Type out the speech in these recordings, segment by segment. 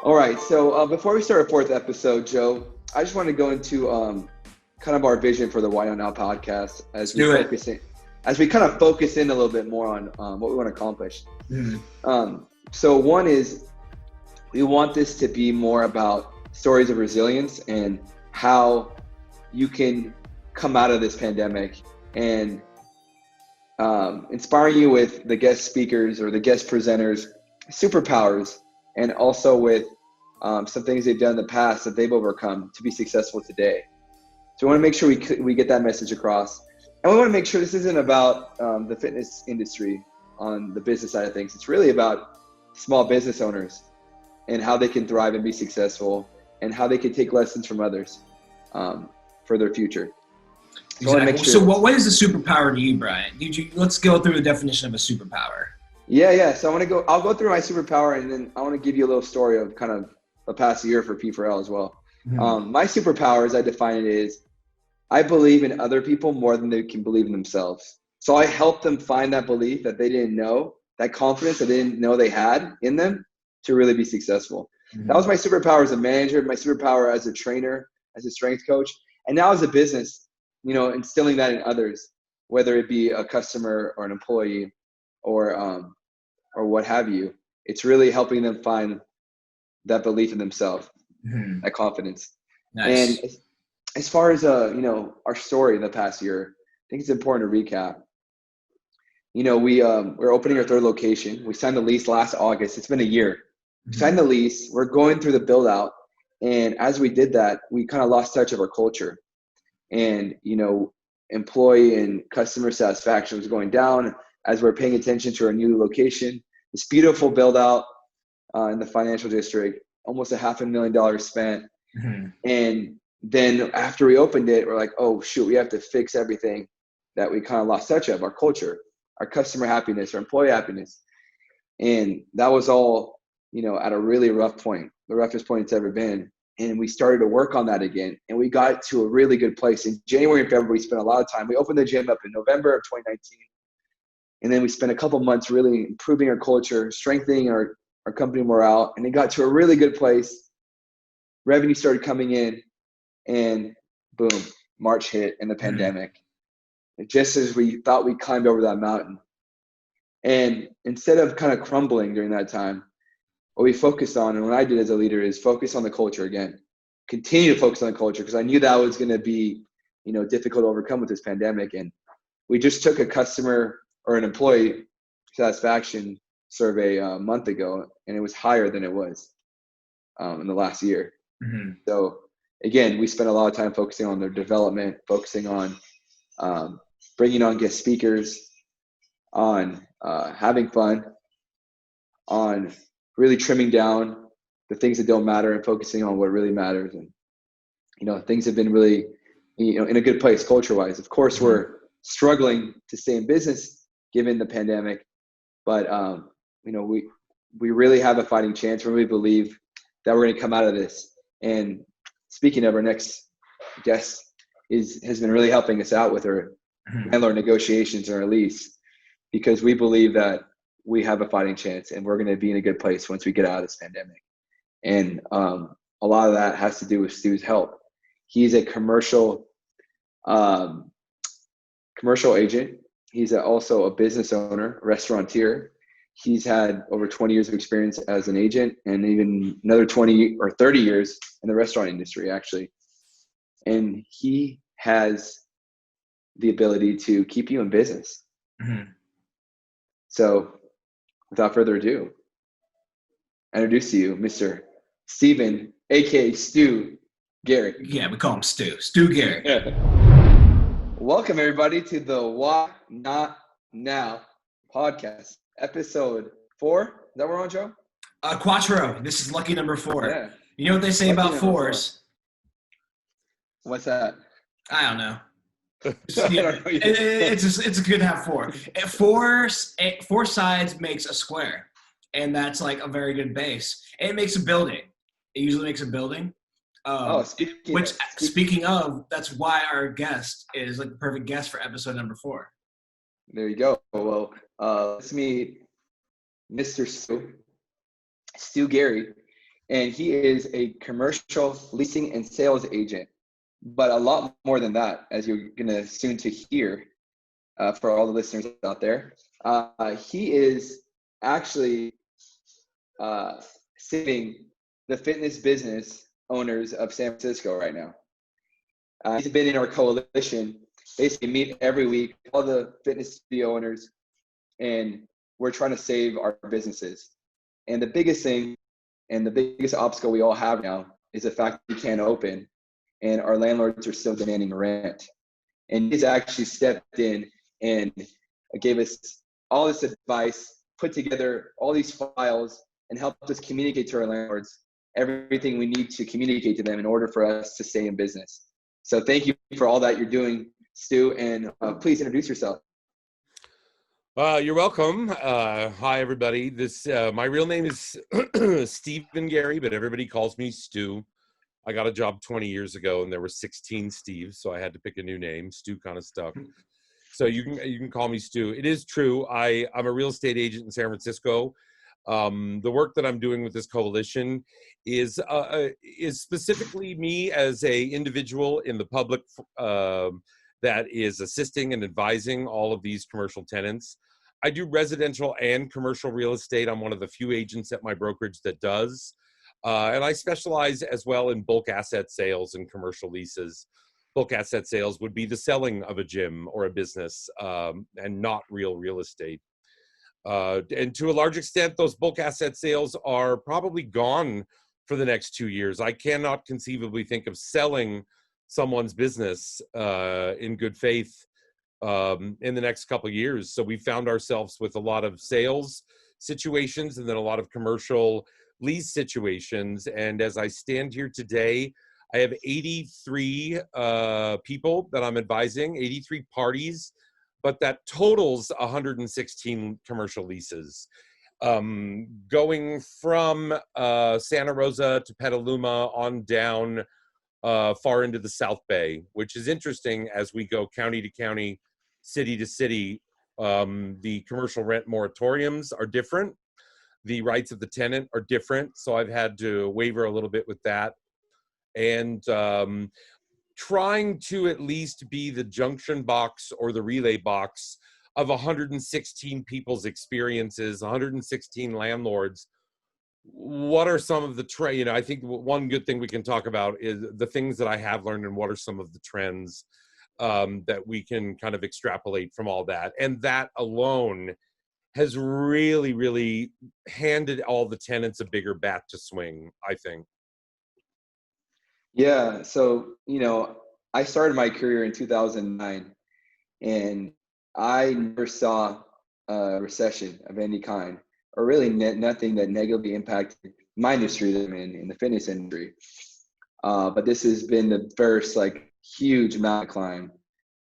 All right. So before we start our fourth episode, Joe, I just want to go into kind of our vision for the Why Not Now podcast Let's do it. As we kind of focus in a little bit more on what we want to accomplish. Mm. So one is we want this to be more about stories of resilience and how you can come out of this pandemic, and inspiring you with the guest speakers or the guest presenters, superpowers, and also with some things they've done in the past that they've overcome to be successful today. So we want to make sure we get that message across. And we want to make sure this isn't about the fitness industry on the business side of things. It's really about small business owners and how they can thrive and be successful, and how they can take lessons from others for their future. So, exactly. So what is a superpower to you, Bryant? Let's go through the definition of a superpower. Yeah. So I'll go through my superpower, and then I want to give you a little story of kind of the past year for P4L as well. Mm-hmm. My superpower, as I define it, is I believe in other people more than they can believe in themselves. So I help them find that belief that they didn't know, that confidence that they didn't know they had in them to really be successful. Mm-hmm. That was my superpower as a manager, my superpower as a trainer, as a strength coach, and now as a business, instilling that in others, whether it be a customer or an employee or what have you. It's really helping them find that belief in themselves, Mm-hmm. that confidence. Nice. And as far as our story in the past year, I think it's important to recap. We're opening our third location. We signed the lease last August. It's been a year. We signed the lease. We're going through the build out, and as we did that, we kind of lost touch of our culture. And employee and customer satisfaction was going down as we're paying attention to our new location. This beautiful build out in the financial district, almost $500,000 spent. Mm-hmm. And then after we opened it, we're like, oh shoot, we have to fix everything that we kind of lost touch of, our culture, our customer happiness, our employee happiness. And that was all, at a really rough point, the roughest point it's ever been. And we started to work on that again. And we got to a really good place. In January and February, we spent a lot of time. We opened the gym up in November of 2019. And then we spent a couple months really improving our culture, strengthening our company morale. And it got to a really good place. Revenue started coming in. And boom, March hit and the pandemic. Just as we thought we climbed over that mountain. And instead of kind of crumbling during that time, what we focused on, and what I did as a leader, is focus on the culture again. Continue to focus on the culture, because I knew that was going to be, difficult to overcome with this pandemic. And we just took a customer or an employee satisfaction survey a month ago, and it was higher than it was in the last year. Mm-hmm. So again, we spent a lot of time focusing on their development, focusing on bringing on guest speakers, on having fun, on really trimming down the things that don't matter and focusing on what really matters. And, things have been really, in a good place culture-wise. Of course, we're struggling to stay in business given the pandemic, but, we really have a fighting chance. We really believe that we're going to come out of this. And speaking of, our next guest has been really helping us out with our landlord negotiations and our lease, because we believe that we have a fighting chance and we're going to be in a good place once we get out of this pandemic. And a lot of that has to do with Stu's help. He's a commercial agent. He's also a business owner, restaurateur. He's had over 20 years of experience as an agent, and even another 20 or 30 years in the restaurant industry, actually. And he has the ability to keep you in business. Mm-hmm. So without further ado, I introduce to you Mr. Stephen, aka Stu Gerry. Yeah, we call him Stu Gerry. Welcome everybody to the Why Not Now podcast, episode 4. Is that where we're on, Joe? Quattro. This is lucky number 4. Yeah. You know what they say Lucky about number fours? 4. What's that? I don't know. I don't know. It's good to have 4. Four sides makes a square, and that's like a very good base. And it makes a building. It usually makes a building. Speaking of, that's why our guest is like the perfect guest for episode number 4. There you go. Well, let's meet Mr. Stu Gerry. and he is a commercial leasing and sales agent. But a lot more than that, as you're going to soon to hear for all the listeners out there. He is actually saving the fitness business owners of San Francisco right now. He's been in our coalition, basically meet every week, all the fitness studio owners, and we're trying to save our businesses. And the biggest thing and the biggest obstacle we all have now is the fact that we can't open and our landlords are still demanding rent. And he's actually stepped in and gave us all this advice, put together all these files, and helped us communicate to our landlords everything we need to communicate to them in order for us to stay in business. So thank you for all that you're doing, Stu, and please introduce yourself. You're welcome. Hi, everybody. My real name is Stephen Gerry, but everybody calls me Stu. I got a job 20 years ago, and there were 16 Steves, so I had to pick a new name. Stu kind of stuck. So you can call me Stu. It is true. I'm a real estate agent in San Francisco. The work that I'm doing with this coalition is specifically me as a individual in the public that is assisting and advising all of these commercial tenants. I do residential and commercial real estate. I'm one of the few agents at my brokerage that does. And I specialize as well in bulk asset sales and commercial leases. Bulk asset sales would be the selling of a gym or a business and not real estate. And to a large extent, those bulk asset sales are probably gone for the next 2 years. I cannot conceivably think of selling someone's business in good faith in the next couple of years. So we found ourselves with a lot of sales situations and then a lot of commercial lease situations. And as I stand here today, I have 83 people that I'm advising, 83 parties, but that totals 116 commercial leases. Going from Santa Rosa to Petaluma on down far into the South Bay, which is interesting as we go county to county, city to city. The commercial rent moratoriums are different. The rights of the tenant are different. So I've had to waver a little bit with that. And trying to at least be the junction box or the relay box of 116 people's experiences, 116 landlords. What are some of the I think one good thing we can talk about is the things that I have learned and what are some of the trends that we can kind of extrapolate from all that. And that alone has really, really handed all the tenants a bigger bat to swing, I think. Yeah. So, I started my career in 2009 and I never saw a recession of any kind, or really nothing that negatively impacted my industry that I'm in the fitness industry. But this has been the first huge mountain climb.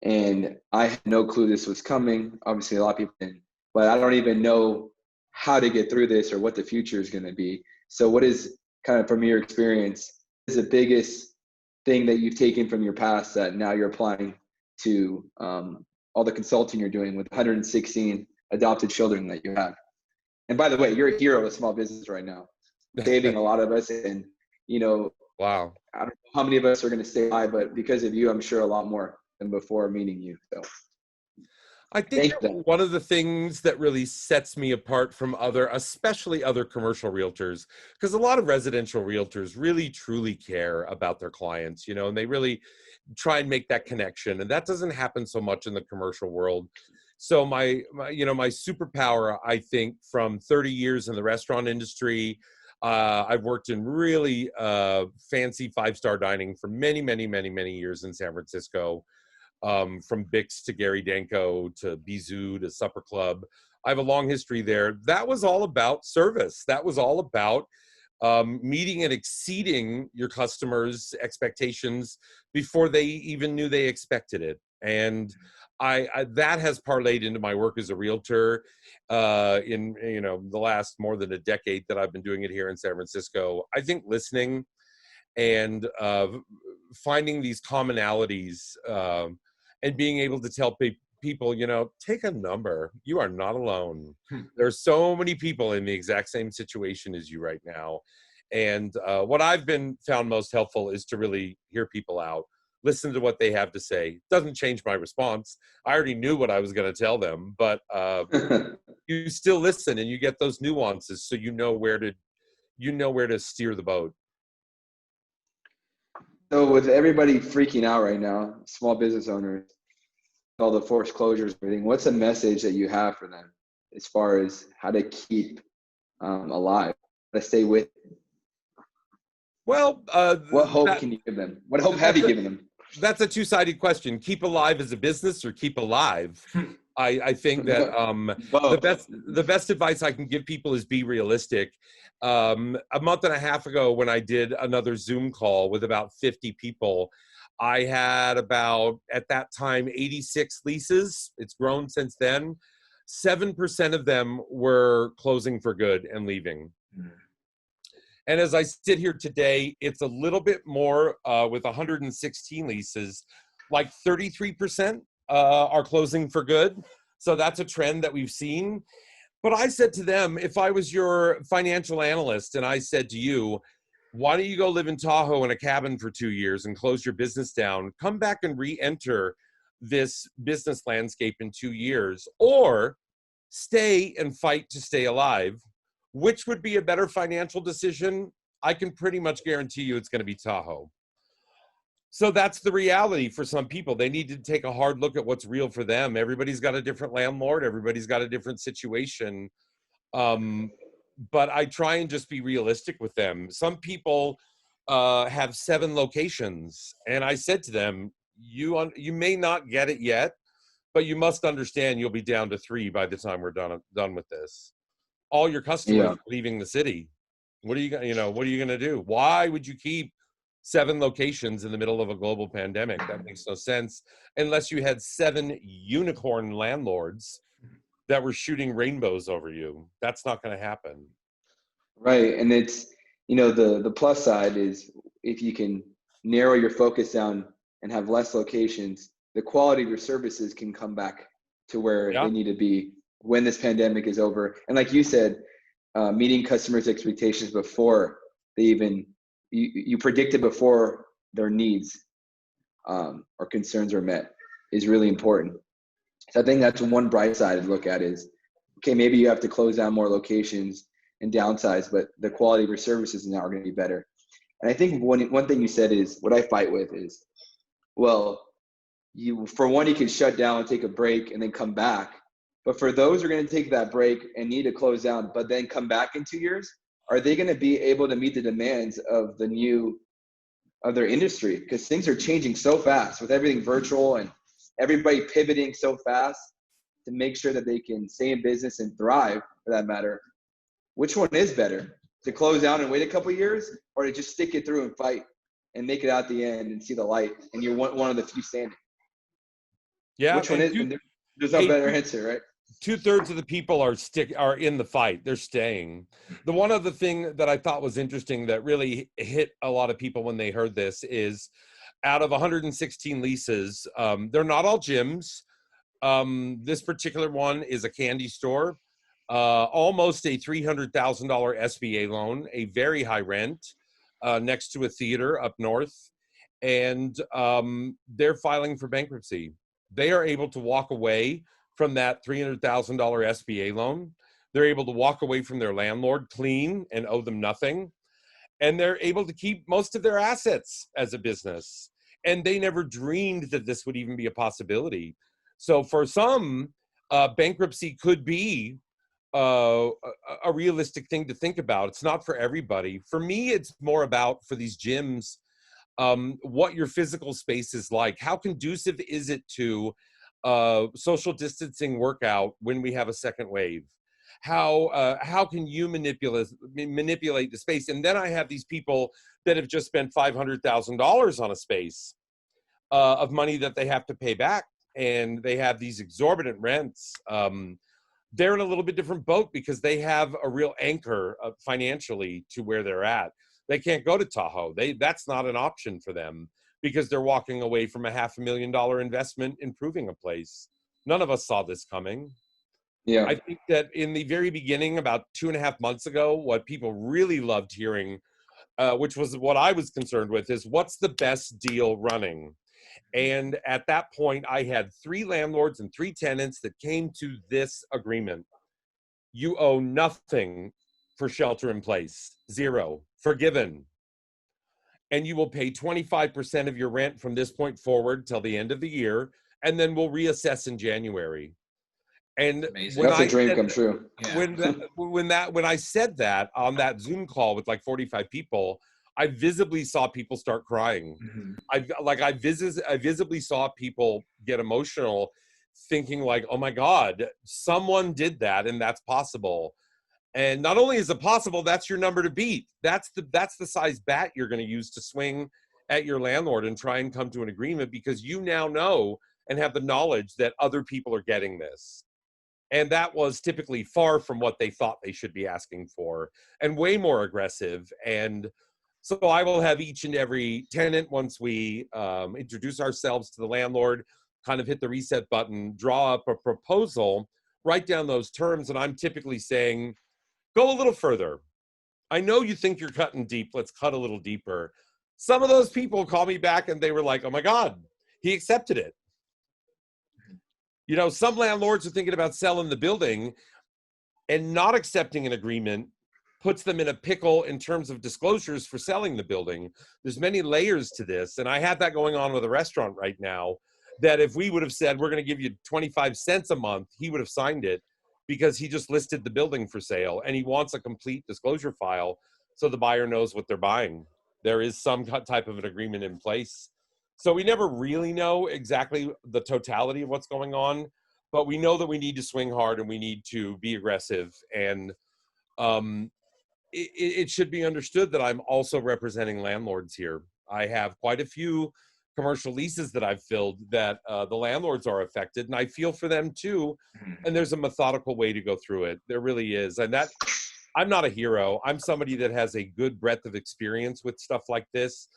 And I had no clue this was coming. Obviously, a lot of people didn't, but I don't even know how to get through this or what the future is going to be. So what is kind of from your experience is the biggest thing that you've taken from your past that now you're applying to all the consulting you're doing with 116 adopted children that you have? And by the way, you're a hero of small business right now, saving a lot of us. And, wow. I don't know how many of us are going to stay alive, but because of you, I'm sure a lot more than before meeting you. So I think one of the things that really sets me apart from especially other commercial realtors, because a lot of residential realtors really truly care about their clients, and they really try and make that connection. And that doesn't happen so much in the commercial world. So my superpower, I think, from 30 years in the restaurant industry, I've worked in really fancy 5-star dining for many, many, many, many years in San Francisco. From Bix to Gary Danko to Bizou to Supper Club. I have a long history there. That was all about service. That was all about meeting and exceeding your customers' expectations before they even knew they expected it. And I that has parlayed into my work as a realtor in the last more than a decade that I've been doing it here in San Francisco. I think listening and finding these commonalities and being able to tell people, take a number. You are not alone. There's so many people in the exact same situation as you right now. And what I've been found most helpful is to really hear people out, listen to what they have to say. Doesn't change my response. I already knew what I was going to tell them, but you still listen and you get those nuances, so you know where to steer the boat. So with everybody freaking out right now, small business owners, all the forced closures, everything, what's a message that you have for them as far as how to keep alive, how to stay with? Well, What hope can you give them? What hope have you given them? That's a two-sided question. Keep alive as a business or keep alive? I think that the best advice I can give people is be realistic. A month and a half ago, when I did another Zoom call with about 50 people, I had about, at that time, 86 leases. It's grown since then. 7% of them were closing for good and leaving. And as I sit here today, it's a little bit more with 116 leases, like 33% are closing for good. So that's a trend that we've seen. But I said to them, if I was your financial analyst and I said to you, why don't you go live in Tahoe in a cabin for 2 years and close your business down, come back and re-enter this business landscape in 2 years, or stay and fight to stay alive, which would be a better financial decision? I can pretty much guarantee you it's going to be Tahoe. So that's the reality for some people. They need to take a hard look at what's real for them. Everybody's got a different landlord. Everybody's got a different situation. But I try and just be realistic with them. Some people have 7 locations. And I said to them, you may not get it yet, but you must understand you'll be down to 3 by the time we're done with this. All your customers are leaving the city. What are you going to do? Why would you keep 7 locations in the middle of a global pandemic? That makes no sense unless you had 7 unicorn landlords that were shooting rainbows over you. That's not going to happen. Right. And it's, the plus side is if you can narrow your focus down and have less locations, the quality of your services can come back to where they need to be when this pandemic is over. And like you said, meeting customers' expectations before they even, you predicted before their needs or concerns are met is really important. So I think that's one bright side to look at is, okay, maybe you have to close down more locations and downsize, but the quality of your services now are going to be better. And I think one thing you said is, what I fight with is, well, you can shut down, take a break, and then come back. But for those who are going to take that break and need to close down, but then come back in 2 years, are they going to be able to meet the demands of their industry? Because things are changing so fast with everything virtual and everybody pivoting so fast to make sure that they can stay in business and thrive, for that matter. Which one is better, to close down and wait a couple of years, or to just stick it through and fight and make it out the end and see the light, and you're one of the few standing? Yeah. Which one is? There's no better answer, right? 2/3 of the people are in the fight. They're staying. The one other thing that I thought was interesting that really hit a lot of people when they heard this is, out of 116 leases, they're not all gyms. This particular one is a candy store, almost a $300,000 SBA loan, a very high rent, next to a theater up north, and they're filing for bankruptcy. They are able to walk away from that $300,000 SBA loan. They're able to walk away from their landlord clean and owe them nothing. And they're able to keep most of their assets as a business. And they never dreamed that this would even be a possibility. So for some, bankruptcy could be a realistic thing to think about. It's not for everybody. For me, it's more about, for these gyms, what your physical space is like. How conducive is it to social distancing workout when we have a second wave? How can you manipulate the space? And then I have these people that have just spent $500,000 on a space of money that they have to pay back, and they have these exorbitant rents. They're in a little bit different boat because they have a real anchor financially to where they're at. They can't go to Tahoe. That's not an option for them, because they're walking away from a $500,000 investment improving a place. None of us saw this coming. Yeah. I think that in the very beginning, about 2.5 months ago, what people really loved hearing which was what I was concerned with, is what's the best deal running? And at that point, I had 3 landlords and 3 tenants that came to this agreement. You owe nothing for shelter in place, 0, forgiven. And you will pay 25% of your rent from this point forward till the end of the year, and then we'll reassess in January. And Amazing. when That's a I dream said, come true. Yeah. when I said that on that Zoom call with like 45 people, I visibly saw people start crying. Mhm. I visibly saw people get emotional, thinking like, "Oh my God, someone did that, and that's possible." And not only is it possible, that's your number to beat. That's the size bat you're going to use to swing at your landlord and try and come to an agreement, because you now know and have the knowledge that other people are getting this. And that was typically far from what they thought they should be asking for, and way more aggressive. And so I will have each and every tenant, once we introduce ourselves to the landlord, kind of hit the reset button, draw up a proposal, write down those terms. And I'm typically saying, go a little further. I know you think you're cutting deep. Let's cut a little deeper. Some of those people call me back and they were like, oh my God, he accepted it. You know, some landlords are thinking about selling the building, and not accepting an agreement puts them in a pickle in terms of disclosures for selling the building. There's many layers to this. And I have that going on with a restaurant right now, that if we would have said, we're going to give you 25 cents a month, he would have signed it, because he just listed the building for sale and he wants a complete disclosure file so the buyer knows what they're buying. There is some type of an agreement in place. So we never really know exactly the totality of what's going on, but we know that we need to swing hard and we need to be aggressive. And it should be understood that I'm also representing landlords here. I have quite a few commercial leases that I've filled that the landlords are affected, and I feel for them too. And there's a methodical way to go through it. There really is. And that, I'm not a hero. I'm somebody that has a good breadth of experience with stuff like this.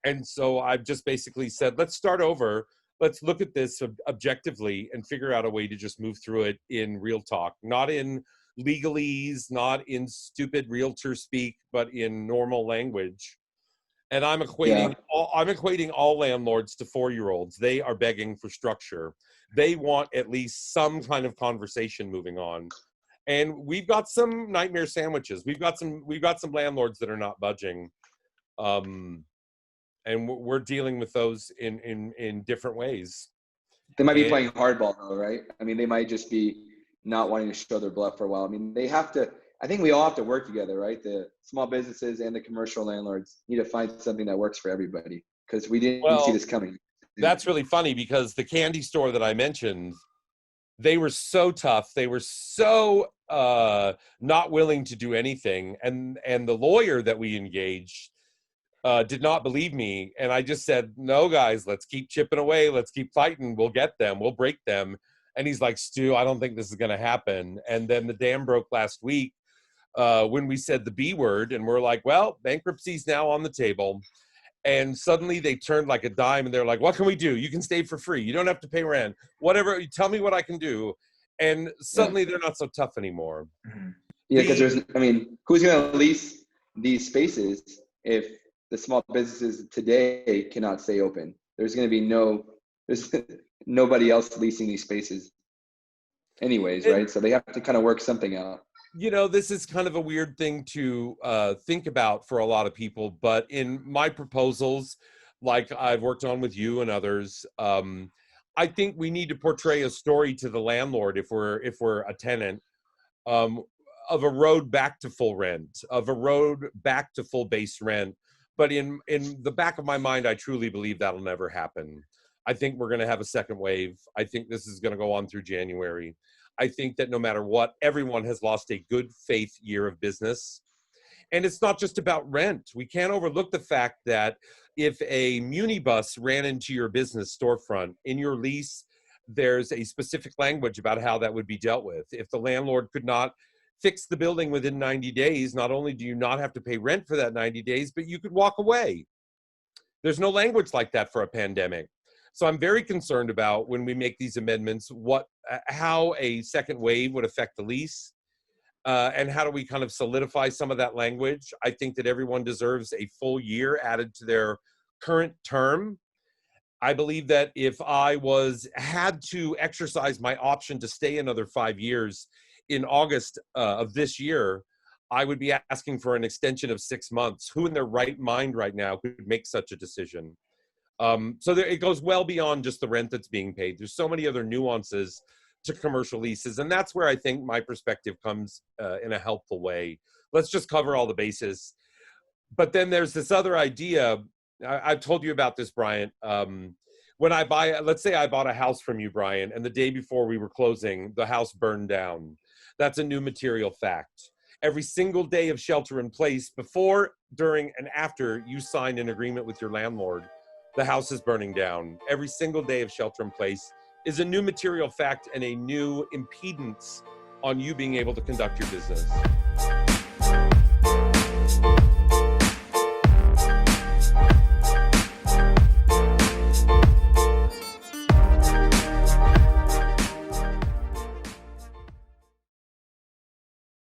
And so I've just basically said, let's start over. Let's look at this objectively and figure out a way to just move through it in real talk, not in legalese, not in stupid realtor speak, but in normal language. And I'm equating all landlords to 4-year-olds. They are begging for structure. They want at least some kind of conversation moving on. And we've got some nightmare sandwiches. We've got some landlords that are not budging. And we're dealing with those in different ways. They might be playing hardball though, right? I mean, they might just be not wanting to show their bluff for a while. I mean, they have to, I think we all have to work together, right? The small businesses and the commercial landlords need to find something that works for everybody, because we didn't see this coming. That's really funny, because the candy store that I mentioned, they were so tough. They were so not willing to do anything. And the lawyer that we engaged did not believe me. And I just said, no, guys, let's keep chipping away. Let's keep fighting. We'll get them. We'll break them. And he's like, Stu, I don't think this is going to happen. And then the dam broke last week when we said the B word. And we're like, well, bankruptcy's now on the table. And suddenly they turned like a dime and they're like, what can we do? You can stay for free. You don't have to pay rent. Whatever. You tell me what I can do. And suddenly they're not so tough anymore. Yeah, because who's going to lease these spaces if the small businesses today cannot stay open? There's going to be there's nobody else leasing these spaces anyways, right? So they have to kind of work something out. You know, this is kind of a weird thing to think about for a lot of people, but in my proposals, like I've worked on with you and others, I think we need to portray a story to the landlord, if we're a tenant, of a road back to full rent, of a road back to full base rent. But in the back of my mind, I truly believe that'll never happen. I think we're going to have a second wave. I think this is going to go on through January. I think that no matter what, everyone has lost a good faith year of business. And it's not just about rent. We can't overlook the fact that if a muni bus ran into your business storefront, in your lease, there's a specific language about how that would be dealt with. If the landlord could not fix the building within 90 days, not only do you not have to pay rent for that 90 days, but you could walk away. There's no language like that for a pandemic. So I'm very concerned about, when we make these amendments, how a second wave would affect the lease. and how do we kind of solidify some of that language. I think that everyone deserves a full year added to their current term. I believe that if I had to exercise my option to stay another 5 years in August of this year, I would be asking for an extension of 6 months. Who in their right mind right now could make such a decision? So it goes well beyond just the rent that's being paid. There's so many other nuances to commercial leases, and that's where I think my perspective comes in a helpful way. Let's just cover all the bases. But then there's this other idea. I've told you about this, Bryant. When let's say I bought a house from you, Bryant, and the day before we were closing, the house burned down. That's a new material fact. Every single day of shelter in place, before, during, and after you signed an agreement with your landlord, the house is burning down. Every single day of shelter in place is a new material fact and a new impedance on you being able to conduct your business.